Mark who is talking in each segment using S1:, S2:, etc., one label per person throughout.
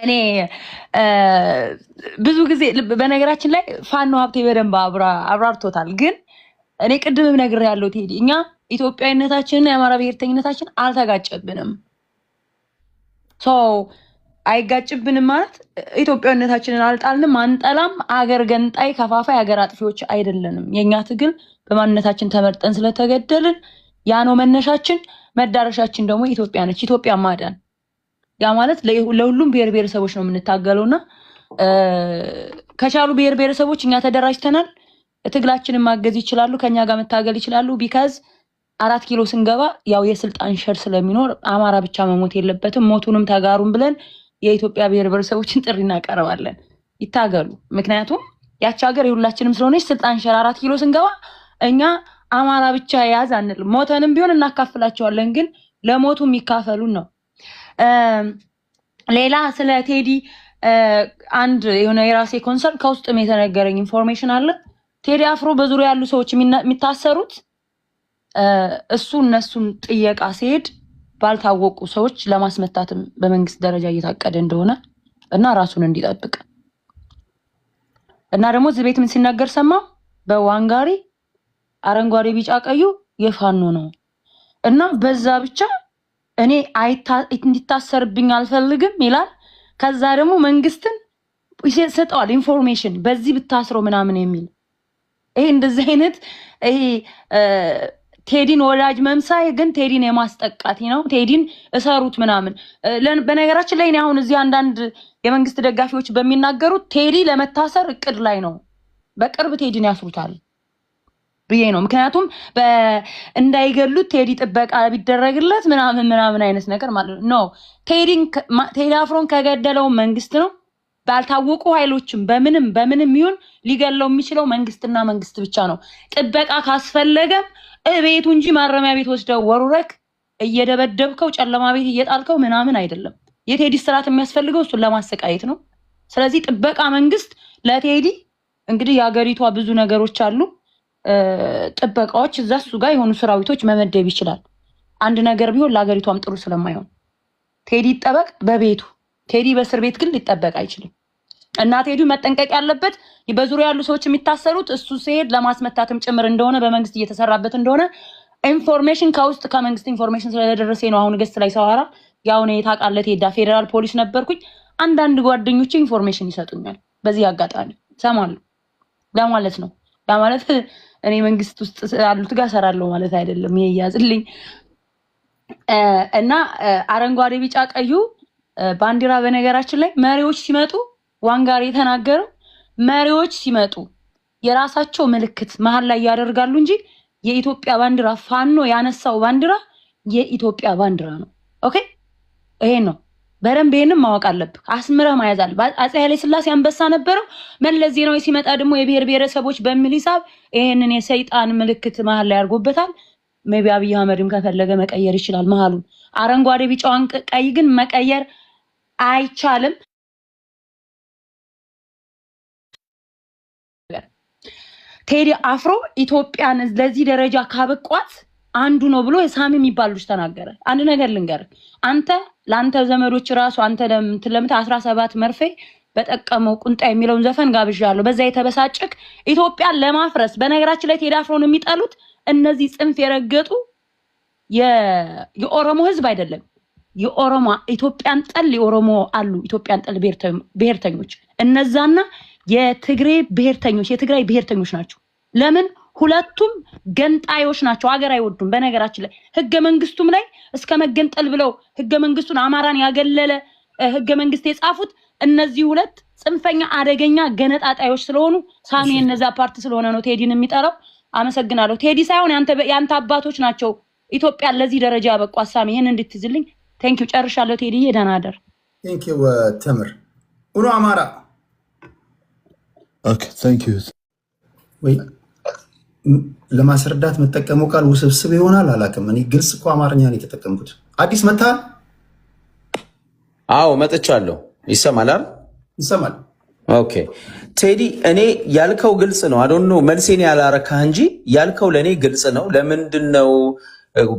S1: እኔ ብዙ ጊዜ በነገራችን ላይ ፋኖ ሀብቴ በደንብ አብራርቶታል። ግን እኔ ቅድምም ነግሬያለሁ ቴዲ፣ እኛ ኢትዮጵያዊነታችንና የአማራ ብሔርተኝነታችን አልተጋጨብንም። አይጋጭብንም ማለት ኢትዮጵያዊነታችንን አልጣልንም፣ አንጠላም። አገር ገንጣይ ከፋፋይ አገር አጥፊዎች አይደለንም። የኛ ትግል በማንነታችን ተመርጠን ስለተገደልን ያ ነው መነሻችን። መዳረሻችን ደግሞ ኢትዮጵያ ነች። ኢትዮጵያ ማዳን ያ ማለት ለሁሉም ብሔር ብሔረሰቦች ነው የምንታገለውና ከቻሉ ብሔር ብሔረሰቦች እኛ ተደራጅተናል። ትግላችንን ማገዝ ይችላሉ፣ ከኛ ጋር መታገል ይችላሉ። ቢካዝ 4 ኪሎ ስንገባ ያው የስልጣን ሸር ስለሚኖር አማራ ብቻ መሞት የለበትም፣ ሞቱንም ተጋሩን ብለን የኢትዮጵያ ብሔር ብሔረሰቦችን ጥሪ እናቀርባለን። ይታገሉ። ምክንያቱም ያቺ ሀገር የሁላችንም ስለሆነች ስልጣን ሸር 4 ኪሎ ስንገባ እኛ አማራ ብቻ ያዝ አንልም። ሞተንም ቢሆን እናካፍላቸዋለን፣ ግን ለሞቱ የሚካፈሉን ነው። ሌላ ስለ ቴዲ አንድ የሆነ የራሴ ኮንሰርን ከውስጥም የተነገረኝ ኢንፎርሜሽን አለ። ቴዲ አፍሮ በዙሪያ ያሉ ሰዎች የሚታሰሩት እሱ እነሱን ጥየቃ ሲሄድ ባልታወቁ ሰዎች ለማስመታትም በመንግስት ደረጃ እየታቀደ እንደሆነ እና ራሱን እንዲጠብቅ እና ደግሞ እዚህ ቤት ምን ሲናገር ሰማሁ፣ በዋንጋሪ አረንጓዴ ቢጫ ቀዩ የፋኖ ነው እና በዛ ብቻ እኔ እንዲታሰርብኝ አልፈልግም ይላል። ከዛ ደግሞ መንግስትን ይሰጠዋል ኢንፎርሜሽን በዚህ ብታስሮ ምናምን የሚል ይሄ እንደዚህ አይነት ይሄ ቴዲን ወዳጅ መምሳይ ግን ቴዲን የማስጠቃት ነው። ቴዲን እሰሩት ምናምን። በነገራችን ላይ እኔ አሁን እዚህ አንዳንድ የመንግስት ደጋፊዎች በሚናገሩት ቴዲ ለመታሰር እቅድ ላይ ነው፣ በቅርብ ቴዲን ያስሩታል ብዬ ነው። ምክንያቱም እንዳይገሉት ቴዲ ጥበቃ ቢደረግለት ምናምን አይነት ነገር ማለት ነው። ቴዲ አፍሮን ከገደለው መንግስት ነው። ባልታወቁ ኃይሎችም በምንም ይሁን ሊገለው የሚችለው መንግስትና መንግስት ብቻ ነው። ጥበቃ ካስፈለገም እቤቱ እንጂ ማረሚያ ቤት ወስደው ወሩረክ እየደበደብከው ጨለማ ቤት እየጣልከው ምናምን አይደለም። የቴዲ ስርዓት የሚያስፈልገው እሱን ለማሰቃየት ነው። ስለዚህ ጥበቃ መንግስት ለቴዲ እንግዲህ የሀገሪቷ ብዙ ነገሮች አሉ። ጥበቃዎች እዛ እሱ ጋር የሆኑ ሰራዊቶች መመደብ ይችላል። አንድ ነገር ቢሆን ለሀገሪቷም ጥሩ ስለማይሆን ቴዲ ይጠበቅ በቤቱ። ቴዲ በእስር ቤት ግን ሊጠበቅ አይችልም። እና ቴዲ መጠንቀቅ ያለበት በዙሪያ ያሉ ሰዎች የሚታሰሩት እሱ ሲሄድ ለማስመታትም ጭምር እንደሆነ በመንግስት እየተሰራበት እንደሆነ ኢንፎርሜሽን ከመንግስት ኢንፎርሜሽን ስለደረሰ ነው። አሁን ገስት ላይ ሰዋራ ያው ነው የታቃለት ሄዳ ፌደራል ፖሊስ ነበርኩኝ። አንዳንድ ጓደኞቼ ኢንፎርሜሽን ይሰጡኛል። በዚህ አጋጣሚ ሰማለሁ ለማለት ነው። ለማለት እኔ መንግስት ውስጥ ያሉት ጋር ሰራለሁ ማለት አይደለም። ይሄ ያዝልኝ እና አረንጓዴ ቢጫ ቀዩ ባንዲራ በነገራችን ላይ መሪዎች ሲመጡ ዋንጋሪ የተናገረው መሪዎች ሲመጡ የራሳቸው ምልክት መሀል ላይ ያደርጋሉ እንጂ የኢትዮጵያ ባንዲራ ፋኖ ያነሳው ባንዲራ የኢትዮጵያ ባንዲራ ነው። ኦኬ ይሄ ነው። በደንብ ይሄንን ማወቅ አለብህ። አስምረህ መያዝ አለብህ። አፄ ኃይለ ሥላሴ አንበሳ ነበረው። መለስ ዜናዊ ሲመጣ ደግሞ የብሔር ብሔረሰቦች በሚል ሂሳብ ይሄንን የሰይጣን ምልክት መሀል ላይ አድርጎበታል። ሜቢ አብይ አህመድም ከፈለገ መቀየር ይችላል መሀሉን። አረንጓዴ ቢጫዋን ቀይ ግን መቀየር አይቻልም። ቴዲ አፍሮ ኢትዮጵያን ለዚህ ደረጃ ካበቋት አንዱ ነው ብሎ የሳሚ የሚባል ልጅ ተናገረ። አንድ ነገር ልንገርህ፣ ለአንተ ዘመዶች ራሱ አንተ ለምት 17 መርፌ በጠቀመው ቁንጣ የሚለውን ዘፈን ጋብዣለሁ። በዛ የተበሳጨክ ኢትዮጵያን ለማፍረስ በነገራችን ላይ ቴዲ አፍሮን የሚጠሉት እነዚህ ጽንፍ የረገጡ የኦሮሞ ህዝብ አይደለም። የኦሮሞ ኢትዮጵያን ጠል የኦሮሞ አሉ ኢትዮጵያን ጠል ብሔርተኞች እነዛና የትግሬ ብሔርተኞች የትግራይ ብሔርተኞች ናቸው። ለምን? ሁለቱም ገንጣዮች ናቸው። ሀገር አይወዱም። በነገራችን ላይ ህገ መንግስቱም ላይ እስከ መገንጠል ብለው ህገ መንግስቱን አማራን ያገለለ ህገ መንግስት የጻፉት እነዚህ ሁለት ጽንፈኛ አደገኛ ገነጣጣዮች ስለሆኑ ሳሚ እነዛ ፓርቲ ስለሆነ ነው ቴዲን የሚጠራው። አመሰግናለሁ። ቴዲ ሳይሆን ያንተ አባቶች ናቸው ኢትዮጵያ ለዚህ ደረጃ ያበቋት። ሳሚ ይሄን እንድትይዝልኝ ቴንኪው። ጨርሻለሁ። ቴዲ ደህና አደር።
S2: ቴንኪው ተምር ኡኖ አማራ
S3: ኦኬ ቴንኪው።
S2: ወይ ለማስረዳት መጠቀመው ቃል ውስብስብ ይሆናል አላውቅም። እኔ ግልጽ እኮ አማርኛ ነው የተጠቀምኩት። አዲስ መታል?
S4: አዎ መጥቻለሁ። ይሰማል አይደል?
S2: ይሰማል።
S4: ኦኬ ቴዲ፣ እኔ ያልከው ግልጽ ነው። አዶን ነው መልሴን ያላረካህ እንጂ ያልከው ለኔ ግልጽ ነው። ለምንድነው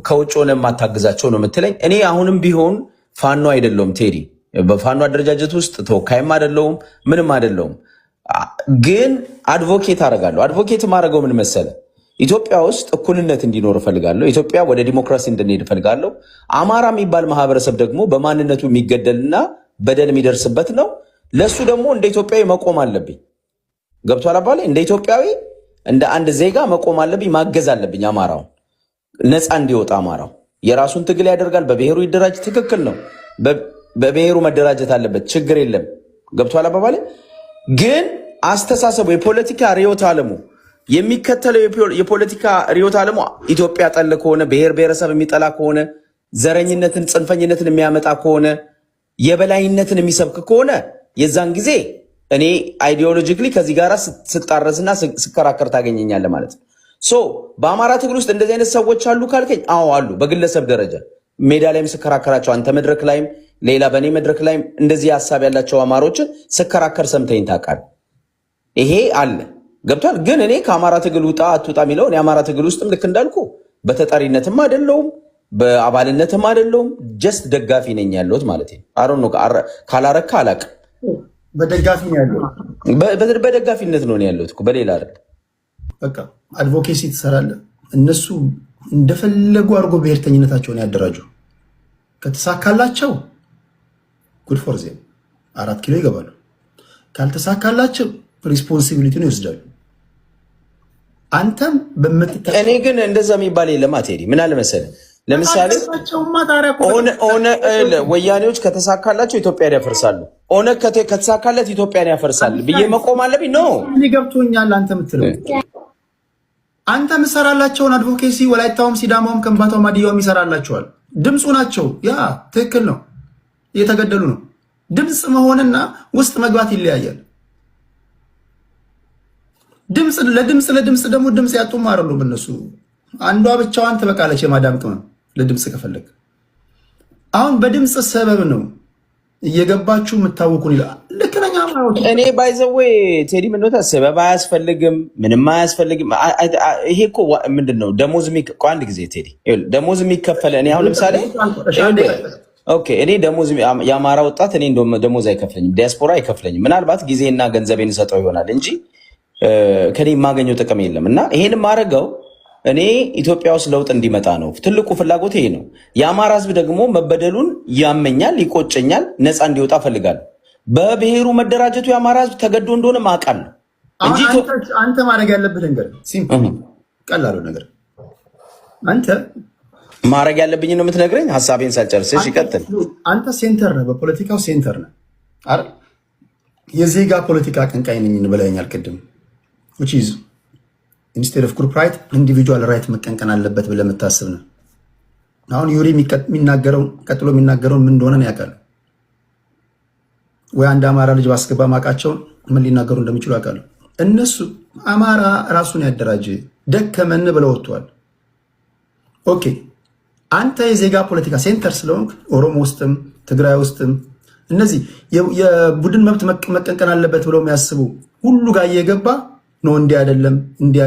S4: ከውጭ ሆነ የማታግዛቸው ነው የምትለኝ? እኔ አሁንም ቢሆን ፋኖ አይደለም ቴዲ። በፋኖ አደረጃጀት ውስጥ ተወካይም አይደለሁም ምንም አይደለሁም። ግን አድቮኬት አደርጋለሁ። አድቮኬት ማድረገው ምን መሰለ? ኢትዮጵያ ውስጥ እኩልነት እንዲኖር እፈልጋለሁ። ኢትዮጵያ ወደ ዲሞክራሲ እንድንሄድ እፈልጋለሁ። አማራ የሚባል ማህበረሰብ ደግሞ በማንነቱ የሚገደልና በደል የሚደርስበት ነው። ለሱ ደግሞ እንደ ኢትዮጵያዊ መቆም አለብኝ። ገብቷል አባለ? እንደ ኢትዮጵያዊ እንደ አንድ ዜጋ መቆም አለብኝ፣ ማገዝ አለብኝ። አማራው ነፃ እንዲወጣ አማራው የራሱን ትግል ያደርጋል። በብሔሩ ይደራጅ፣ ትክክል ነው። በብሔሩ መደራጀት አለበት፣ ችግር የለም። ገብቷል አባባሌ? ግን አስተሳሰቡ የፖለቲካ ርዕዮተ ዓለሙ የሚከተለው የፖለቲካ ርዕዮተ ዓለሙ ኢትዮጵያ ጠል ከሆነ ብሔር ብሔረሰብ የሚጠላ ከሆነ ዘረኝነትን፣ ጽንፈኝነትን የሚያመጣ ከሆነ የበላይነትን የሚሰብክ ከሆነ የዛን ጊዜ እኔ አይዲዮሎጂክሊ ከዚህ ጋር ስጣረስና ስከራከር ታገኘኛለህ ማለት ነው። በአማራ ትግል ውስጥ እንደዚህ አይነት ሰዎች አሉ ካልከኝ፣ አዎ አሉ። በግለሰብ ደረጃ ሜዳ ላይም ስከራከራቸው፣ አንተ መድረክ ላይም ሌላ በእኔ መድረክ ላይም እንደዚህ ሀሳብ ያላቸው አማሮችን ስከራከር ሰምተኝ ታውቃለህ። ይሄ አለ። ገብቷል። ግን እኔ ከአማራ ትግል ውጣ አትውጣ የሚለውን የአማራ ትግል ውስጥም ልክ እንዳልኩ በተጠሪነትም አይደለውም በአባልነትም አይደለውም። ጀስት ደጋፊ ነኝ ያለሁት ማለት ነው። አሮን ነው ካላረካ አላቅም።
S2: በደጋፊ ነው ያለሁት።
S4: በደጋፊነት ነው ያለሁት እኮ በሌላ አይደል።
S2: በቃ አድቮኬሲ ትሰራለህ። እነሱ እንደፈለጉ አድርጎ ብሔርተኝነታቸውን ያደራጁ። ከተሳካላቸው ጉድ ፎር ዜም 4 ኪሎ ይገባሉ። ካልተሳካላቸው ሪስፖንሲቢሊቲን ይወስዳሉ። አንተም
S4: እኔ ግን እንደዛ የሚባል የለም። ቴዲ ምን አለ መሰለህ፣ ለምሳሌ ወያኔዎች ከተሳካላቸው ኢትዮጵያን ያፈርሳሉ፣ ኦነግ ከተሳካለት ኢትዮጵያን ያፈርሳል ብዬ መቆም አለብኝ? ኖ
S2: ገብቶኛል። አንተ የምትለው አንተ የምትሰራላቸውን አድቮኬሲ ወላይታውም፣ ሲዳማውም፣ ከምባታውም፣ ሀዲያውም ይሰራላቸዋል። ድምፁ ናቸው። ያ ትክክል ነው። እየተገደሉ ነው። ድምፅ መሆንና ውስጥ መግባት ይለያያል። ለድምፅ ደግሞ ድምፅ ያጡም አይደሉም እነሱ። አንዷ ብቻዋን ትበቃለች የማዳም ቅመም ለድምፅ ከፈለግ። አሁን በድምፅ ሰበብ ነው እየገባችሁ የምታወቁን ይላል። ልክ ነኝ።
S4: እኔ ባይዘዌ ቴዲ ምንታ ሰበብ አያስፈልግም፣ ምንም አያስፈልግም። ይሄ እኮ ምንድን ነው ደሞዝ አንድ ጊዜ ቴዲ ደሞዝ የሚከፈለ እኔ አሁን ለምሳሌ እኔ ደሞዝ የአማራ ወጣት እኔ ደሞዝ አይከፍለኝም፣ ዲያስፖራ አይከፍለኝም። ምናልባት ጊዜና ገንዘቤን ሰጠው ይሆናል እንጂ ከኔ የማገኘው ጥቅም የለም። እና ይሄን ማድረገው እኔ ኢትዮጵያ ውስጥ ለውጥ እንዲመጣ ነው። ትልቁ ፍላጎት ይሄ ነው። የአማራ ሕዝብ ደግሞ መበደሉን ያመኛል፣ ይቆጨኛል፣ ነፃ እንዲወጣ ፈልጋለሁ። በብሔሩ መደራጀቱ የአማራ ሕዝብ ተገዶ እንደሆነ ማቃል ነው እንጂ
S2: አንተ ማድረግ ያለብህ ነገር ሲምፕል ቀላሉ ነገር አንተ
S4: ማድረግ ያለብኝ ነው የምትነግረኝ። ሀሳቤን ሳልጨርስ ይቀጥል።
S2: አንተ ሴንተር ነህ፣ በፖለቲካው ሴንተር ነህ አይደል? የዜጋ ፖለቲካ አቀንቃኝ ነኝ ብለኸኛል ቅድም። which is instead of group right individual right መቀንቀን አለበት ብለህ የምታስብ ነው። አሁን ዩሪ ቀጥሎ የሚናገረውን ምን እንደሆነ ነው ያውቃል ወይ? አንድ አማራ ልጅ ባስገባ ማቃቸውን ምን ሊናገሩ እንደሚችሉ ያውቃሉ። እነሱ አማራ ራሱን ያደራጅ ደከመን ብለው ወጥተዋል። ኦኬ አንተ የዜጋ ፖለቲካ ሴንተር ስለሆንክ ኦሮሞ ውስጥም ትግራይ ውስጥም እነዚህ የቡድን መብት መቀንቀን አለበት ብለው የሚያስቡ ሁሉ ጋር እየገባ ነው። እንዲህ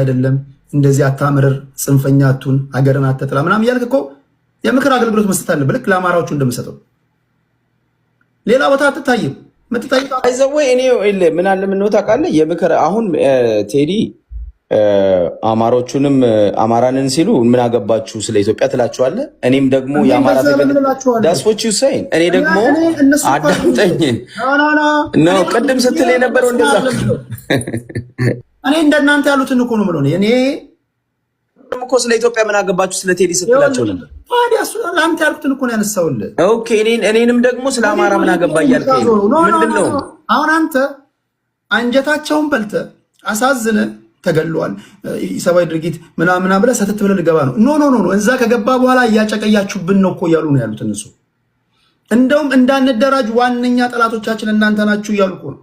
S2: አይደለም እንደዚህ አታምርር፣ ጽንፈኛ አቱን፣ ሀገርን አትጥላ ምናምን እያልክ እኮ የምክር አገልግሎት መስጠት አለብህ። ልክ ለአማራዎቹ እንደምሰጠው ሌላ ቦታ አትታይም።
S4: እኔ ምን አለ ምን ነው ታውቃለህ? የምክር አሁን ቴዲ አማሮቹንም አማራንን ሲሉ ምን አገባችሁ ስለ ኢትዮጵያ ትላችኋለህ። እኔም ደግሞ የአማራ ዳስፎች ዩሳይን እኔ ደግሞ አዳምጠኝ ነው። ቅድም ስትል የነበረው እንደዛ
S2: እኔ እንደናንተ ያሉትን እኮ ነው ብሎ እኔ
S4: እኮ ስለ ኢትዮጵያ ምን አገባችሁ ስለ ቴዲ ስትላቸው ነበር።
S2: አንተ ያልኩትን እኮ ነው ያነሳውልህ።
S4: ኦኬ እኔንም ደግሞ ስለ አማራ ምን አገባ እያልከኝ ምንድን ነው?
S2: አሁን አንተ አንጀታቸውን በልተህ አሳዝነህ ተገለዋል ሰብአዊ ድርጊት ምናምን ብለህ ሰተት ብለህ ልገባ ነው። ኖ እዛ ከገባ በኋላ እያጨቀያችሁብን ነው እኮ እያሉ ነው ያሉት እነሱ። እንደውም እንዳንደራጅ ዋነኛ ጠላቶቻችን እናንተ ናችሁ እያሉ እኮ ነው።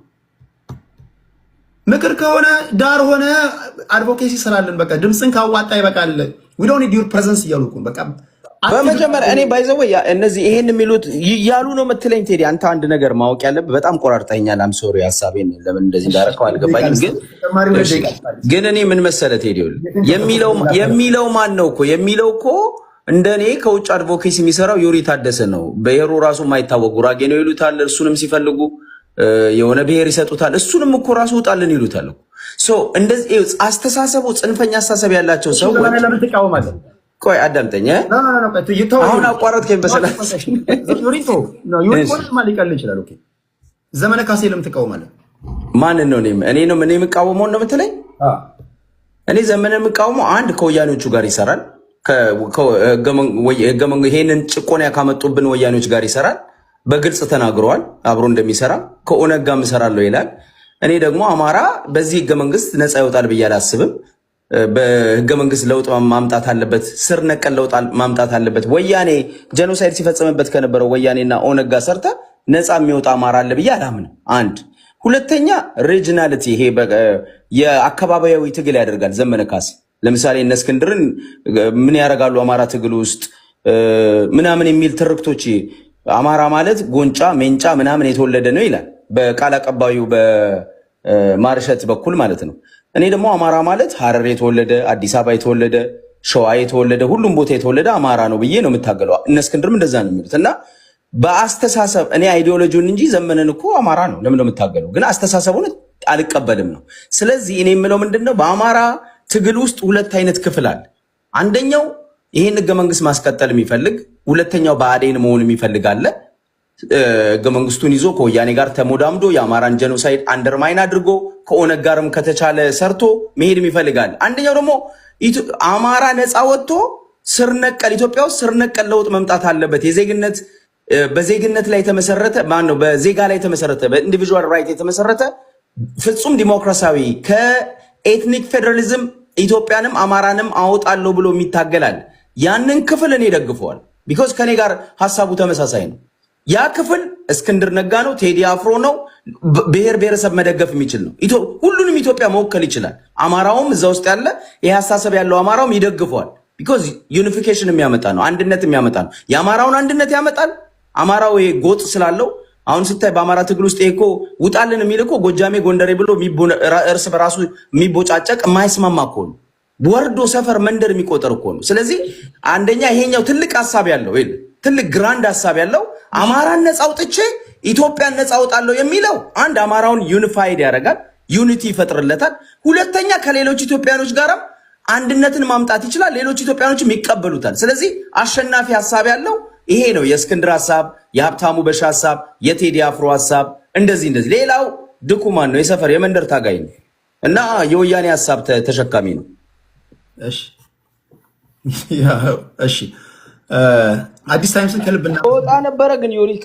S2: ምክር ከሆነ ዳር ሆነ አድቮኬሲ ስራለን። በቃ ድምፅን ካዋጣ ይበቃል። we don't need your presence እያሉ እኮ በቃ
S4: በመጀመሪያ እኔ ባይዘው እነዚህ ይሄን የሚሉት ያሉ ነው የምትለኝ ቴዲ። አንተ አንድ ነገር ማወቅ ያለብህ በጣም ቆራርጠኛል። አም ሶሪ ሐሳቤን ለምን እንደዚህ እንዳደረከው አልገባኝም። ግን እኔ ምን መሰለህ ቴዲ የሚለው ማን ነው እኮ የሚለው እኮ እንደኔ ከውጭ አድቮኬሲ የሚሰራው ዮሪ ታደሰ ነው። ብሔሩ ራሱ የማይታወቅ ጉራጌ ነው ይሉታል። እሱንም ሲፈልጉ የሆነ ብሔር ይሰጡታል። እሱንም እኮ ራሱ ውጣልን ይሉታል። እንደዚህ አስተሳሰቡ ጽንፈኛ አስተሳሰብ ያላቸው ሰዎች
S2: ለምን ትቃወማለህ?
S4: ቆይ አዳምጠኝ። አሁን አቋረጥከኝ። በሰላም
S2: ሊቀል ይችላል። ዘመነ ካሴ ለምን ትቃወማለህ?
S4: ማንን ነው? እኔ ነው ምን የምቃወመው ነው የምትለኝ? እኔ ዘመነ የምቃወመው አንድ ከወያኔዎቹ ጋር ይሰራል። ይሄንን ጭቆና ካመጡብን ወያኔዎች ጋር ይሰራል። በግልጽ ተናግረዋል አብሮ እንደሚሰራ። ከኦነግ ጋር እሰራለሁ ይላል። እኔ ደግሞ አማራ በዚህ ህገ መንግስት ነፃ ይወጣል ብዬ አላስብም። በህገ መንግስት ለውጥ ማምጣት አለበት፣ ስር ነቀል ለውጥ ማምጣት አለበት። ወያኔ ጄኖሳይድ ሲፈጸምበት ከነበረው ወያኔና ኦነግ ጋር ሰርተ ነፃ የሚወጣ አማራ አለ ብዬ አላምንም። አንድ ሁለተኛ ሪጅናሊቲ፣ ይሄ የአካባቢያዊ ትግል ያደርጋል ዘመነ ካሴ። ለምሳሌ እነ እስክንድርን ምን ያደርጋሉ አማራ ትግል ውስጥ ምናምን የሚል ትርክቶች፣ አማራ ማለት ጎንጫ ሜንጫ ምናምን የተወለደ ነው ይላል በቃል አቀባዩ በማርሸት በኩል ማለት ነው። እኔ ደግሞ አማራ ማለት ሀረር የተወለደ አዲስ አበባ የተወለደ ሸዋ የተወለደ ሁሉም ቦታ የተወለደ አማራ ነው ብዬ ነው የምታገለው። እነ እስክንድርም እንደዛ ነው የሚሉት። እና በአስተሳሰብ እኔ አይዲዮሎጂውን እንጂ ዘመንን እኮ አማራ ነው ለምን ነው የምታገለው? ግን አስተሳሰቡን አልቀበልም ነው። ስለዚህ እኔ የምለው ምንድነው በአማራ ትግል ውስጥ ሁለት አይነት ክፍል አለ። አንደኛው ይሄን ህገ መንግስት ማስቀጠል የሚፈልግ፣ ሁለተኛው ብአዴን መሆን የሚፈልግ አለ። ህገ መንግስቱን ይዞ ከወያኔ ጋር ተሞዳምዶ የአማራን ጄኖሳይድ አንደርማይን አድርጎ ከኦነግ ጋርም ከተቻለ ሰርቶ መሄድ ይፈልጋል። አንደኛው ደግሞ አማራ ነፃ ወጥቶ ስር ነቀል ኢትዮጵያ ውስጥ ስር ነቀል ለውጥ መምጣት አለበት። የዜግነት በዜግነት ላይ የተመሰረተ ማነው በዜጋ ላይ የተመሰረተ በኢንዲቪጁዋል ራይት የተመሰረተ ፍጹም ዲሞክራሲያዊ ከኤትኒክ ፌዴራሊዝም ኢትዮጵያንም አማራንም አወጣለሁ ብሎ የሚታገላል። ያንን ክፍል እኔ ደግፈዋል። ቢኮዝ ከኔ ጋር ሀሳቡ ተመሳሳይ ነው። ያ ክፍል እስክንድር ነጋ ነው፣ ቴዲ አፍሮ ነው። ብሔር ብሔረሰብ መደገፍ የሚችል ነው። ሁሉንም ኢትዮጵያ መወከል ይችላል። አማራውም እዛ ውስጥ ያለ ይህ ሀሳብ ያለው አማራውም ይደግፈዋል። ቢኮዝ ዩኒፊኬሽን የሚያመጣ ነው፣ አንድነት የሚያመጣ ነው። የአማራውን አንድነት ያመጣል። አማራው ይሄ ጎጥ ስላለው አሁን ስታይ በአማራ ትግል ውስጥ ይሄ እኮ ውጣልን የሚል እኮ ጎጃሜ ጎንደሬ ብሎ እርስ በራሱ የሚቦጫጨቅ የማይስማማ እኮ ነው። ወርዶ ሰፈር መንደር የሚቆጠር እኮ ነው። ስለዚህ አንደኛ ይሄኛው ትልቅ ሀሳብ ያለው ትልቅ ግራንድ ሀሳብ ያለው አማራን ነፃ አውጥቼ ኢትዮጵያን ነፃ አውጣለሁ የሚለው አንድ አማራውን ዩኒፋይድ ያደርጋል፣ ዩኒቲ ይፈጥርለታል። ሁለተኛ ከሌሎች ኢትዮጵያኖች ጋርም አንድነትን ማምጣት ይችላል፣ ሌሎች ኢትዮጵያኖችም ይቀበሉታል። ስለዚህ አሸናፊ ሀሳብ ያለው ይሄ ነው። የእስክንድር ሀሳብ፣ የሀብታሙ በሻ ሀሳብ፣ የቴዲ አፍሮ ሀሳብ እንደዚህ። ሌላው ድኩማን ነው፣ የሰፈር የመንደር ታጋይ ነው እና የወያኔ ሀሳብ ተሸካሚ ነው።
S2: እሺ አዲስ ታይምስን ከልብና
S4: ወጣ ነበረ ግን